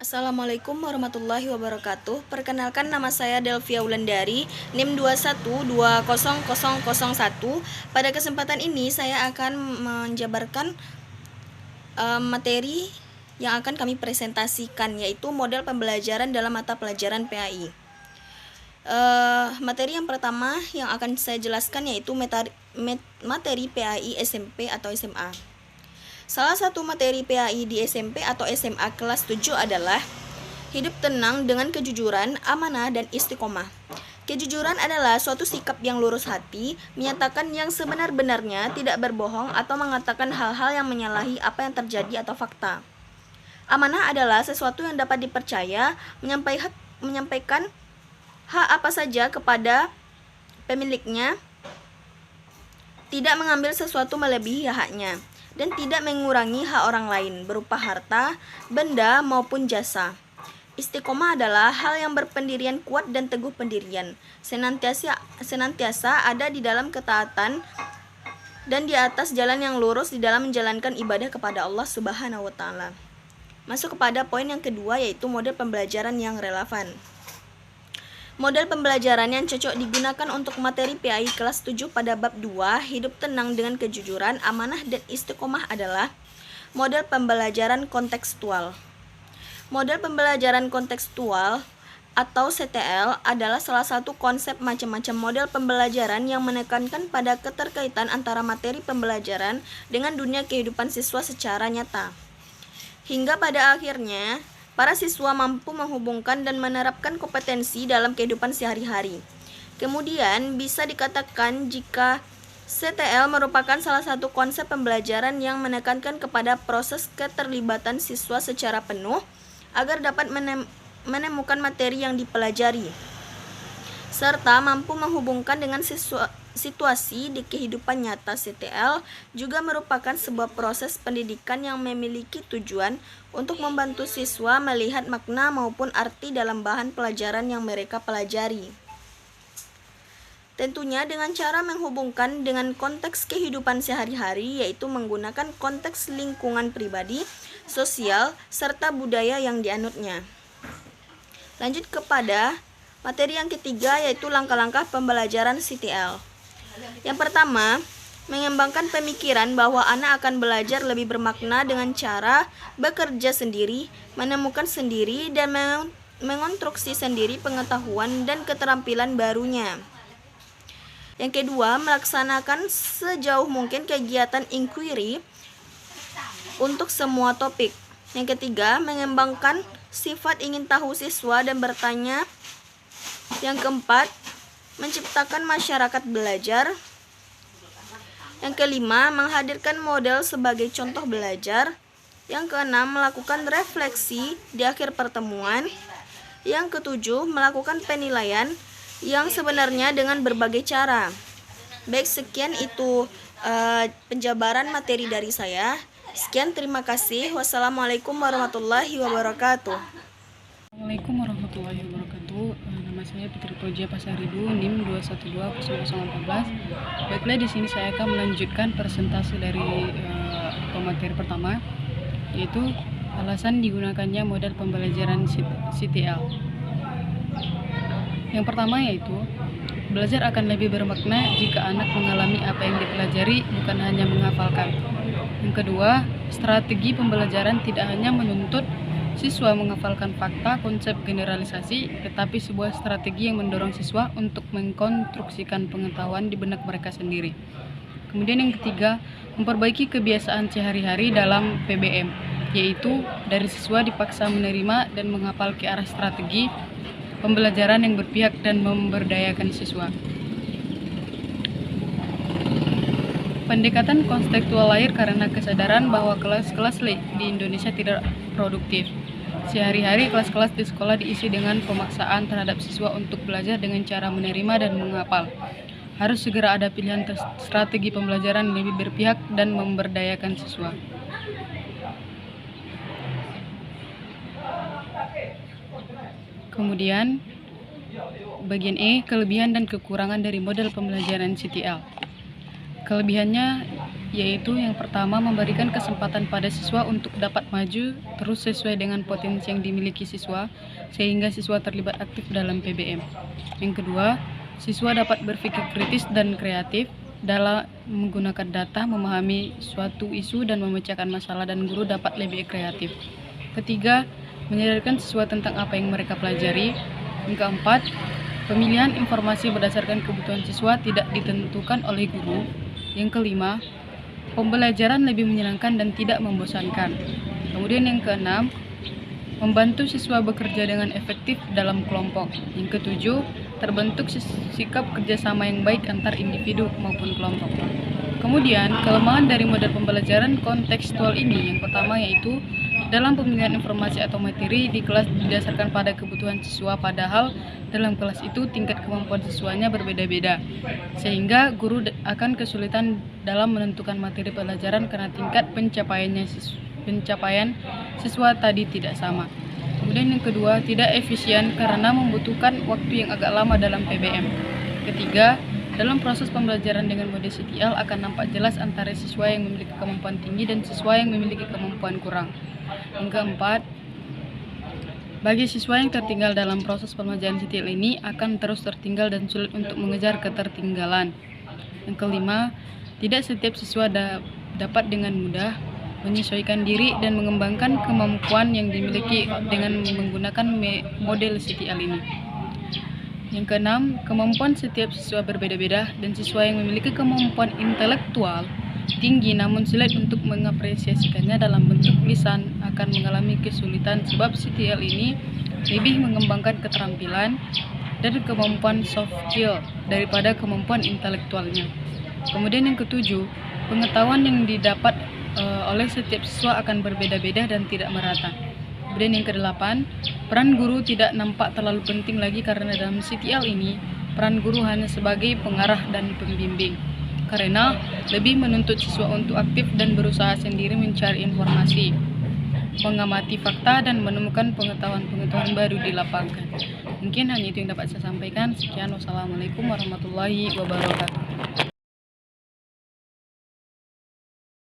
Assalamualaikum warahmatullahi wabarakatuh. Perkenalkan, nama saya Delvia Wulandari, NIM 21200001. Pada kesempatan ini saya akan menjabarkan materi yang akan kami presentasikan, yaitu model pembelajaran dalam mata pelajaran PAI. Materi yang pertama yang akan saya jelaskan yaitu materi PAI SMP atau SMA. Salah satu materi PAI di SMP atau SMA kelas 7 adalah hidup tenang dengan kejujuran, amanah, dan istiqomah. Kejujuran adalah suatu sikap yang lurus hati, menyatakan yang sebenar-benarnya, tidak berbohong atau mengatakan hal-hal yang menyalahi apa yang terjadi atau fakta. Amanah adalah sesuatu yang dapat dipercaya, menyampaikan hak apa saja kepada pemiliknya, tidak mengambil sesuatu melebihi haknya, dan tidak mengurangi hak orang lain berupa harta, benda, maupun jasa. Istiqomah adalah hal yang berpendirian kuat dan teguh pendirian, senantiasa ada di dalam ketaatan dan di atas jalan yang lurus di dalam menjalankan ibadah kepada Allah Subhanahu wa Ta'ala. Masuk kepada poin yang kedua, yaitu model pembelajaran yang relevan. Model pembelajaran yang cocok digunakan untuk materi PAI kelas 7 pada bab 2, hidup tenang dengan kejujuran, amanah, dan istiqomah adalah model pembelajaran kontekstual. Model pembelajaran kontekstual atau CTL adalah salah satu konsep macam-macam model pembelajaran yang menekankan pada keterkaitan antara materi pembelajaran dengan dunia kehidupan siswa secara nyata. Hingga pada akhirnya, para siswa mampu menghubungkan dan menerapkan kompetensi dalam kehidupan sehari-hari. Kemudian, bisa dikatakan jika CTL merupakan salah satu konsep pembelajaran yang menekankan kepada proses keterlibatan siswa secara penuh agar dapat menemukan materi yang dipelajari, serta mampu menghubungkan dengan situasi di kehidupan nyata. CTL juga merupakan sebuah proses pendidikan yang memiliki tujuan untuk membantu siswa melihat makna maupun arti dalam bahan pelajaran yang mereka pelajari. Tentunya dengan cara menghubungkan dengan konteks kehidupan sehari-hari, yaitu menggunakan konteks lingkungan pribadi, sosial, serta budaya yang dianutnya. Lanjut kepada materi yang ketiga, yaitu langkah-langkah pembelajaran CTL. Yang pertama, mengembangkan pemikiran bahwa anak akan belajar lebih bermakna dengan cara bekerja sendiri, menemukan sendiri, dan mengonstruksi sendiri pengetahuan dan keterampilan barunya. Yang kedua, melaksanakan sejauh mungkin kegiatan inquiry untuk semua topik. Yang ketiga, mengembangkan sifat ingin tahu siswa dan bertanya. Yang keempat, menciptakan masyarakat belajar. Yang kelima, menghadirkan model sebagai contoh belajar. Yang keenam, melakukan refleksi di akhir pertemuan. Yang ketujuh, melakukan penilaian yang sebenarnya dengan berbagai cara. Baik, sekian itu penjabaran materi dari saya. Sekian, terima kasih. Wassalamualaikum warahmatullahi wabarakatuh. Assalamualaikum warahmatullahi wabarakatuh. Nama saya Fitri Koja Pasaridu, NIM 21200014. Baiklah, di sini saya akan melanjutkan presentasi dari pemateri pertama, yaitu alasan digunakannya model pembelajaran CTL. Yang pertama yaitu belajar akan lebih bermakna jika anak mengalami apa yang dipelajari, bukan hanya menghafalkan. Yang kedua, strategi pembelajaran tidak hanya menuntut siswa menghafalkan fakta, konsep, generalisasi, tetapi sebuah strategi yang mendorong siswa untuk mengkonstruksikan pengetahuan di benak mereka sendiri. Kemudian yang ketiga, memperbaiki kebiasaan sehari-hari dalam PBM, yaitu dari siswa dipaksa menerima dan menghafal ke arah strategi pembelajaran yang berpihak dan memberdayakan siswa. Pendekatan konstekstual lahir karena kesadaran bahwa kelas-kelas di Indonesia tidak produktif. Sehari-hari kelas-kelas di sekolah diisi dengan pemaksaan terhadap siswa untuk belajar dengan cara menerima dan menghafal. Harus segera ada pilihan strategi pembelajaran yang lebih berpihak dan memberdayakan siswa. Kemudian, bagian E, kelebihan dan kekurangan dari model pembelajaran CTL. Kelebihannya yaitu yang pertama memberikan kesempatan pada siswa untuk dapat maju terus sesuai dengan potensi yang dimiliki siswa sehingga siswa terlibat aktif dalam PBM. Yang kedua, siswa dapat berpikir kritis dan kreatif dalam menggunakan data, memahami suatu isu dan memecahkan masalah, dan guru dapat lebih kreatif. Ketiga, menyadarkan siswa tentang apa yang mereka pelajari. Yang keempat, pemilihan informasi berdasarkan kebutuhan siswa tidak ditentukan oleh guru. Yang kelima, pembelajaran lebih menyenangkan dan tidak membosankan. Kemudian yang keenam, membantu siswa bekerja dengan efektif dalam kelompok. Yang ketujuh, terbentuk sikap kerjasama yang baik antar individu maupun kelompok. Kemudian, kelemahan dari model pembelajaran kontekstual ini yang pertama yaitu dalam pemilihan informasi atau materi di kelas didasarkan pada kebutuhan siswa, padahal dalam kelas itu tingkat kemampuan siswanya berbeda-beda, sehingga guru akan kesulitan dalam menentukan materi pelajaran karena tingkat pencapaian siswa tadi tidak sama. Kemudian yang kedua, tidak efisien karena membutuhkan waktu yang agak lama dalam PBM. Ketiga, dalam proses pembelajaran dengan mode CTL akan nampak jelas antara siswa yang memiliki kemampuan tinggi dan siswa yang memiliki kemampuan kurang. Yang keempat, bagi siswa yang tertinggal dalam proses pembelajaran CTL ini akan terus tertinggal dan sulit untuk mengejar ketertinggalan. Yang kelima, tidak setiap siswa dapat dengan mudah menyesuaikan diri dan mengembangkan kemampuan yang dimiliki dengan menggunakan model CTL ini. Yang keenam, kemampuan setiap siswa berbeda-beda dan siswa yang memiliki kemampuan intelektual tinggi namun sulit untuk mengapresiasikannya dalam bentuk lisan akan mengalami kesulitan sebab CTL ini lebih mengembangkan keterampilan dan kemampuan soft skill daripada kemampuan intelektualnya. Kemudian yang ketujuh, pengetahuan yang didapat oleh setiap siswa akan berbeda-beda dan tidak merata. Kemudian yang kedelapan, peran guru tidak nampak terlalu penting lagi karena dalam CTL ini peran guru hanya sebagai pengarah dan pembimbing, karena lebih menuntut siswa untuk aktif dan berusaha sendiri mencari informasi, mengamati fakta, dan menemukan pengetahuan-pengetahuan baru di lapangan. Mungkin hanya itu yang dapat saya sampaikan. Sekian, wassalamualaikum warahmatullahi wabarakatuh.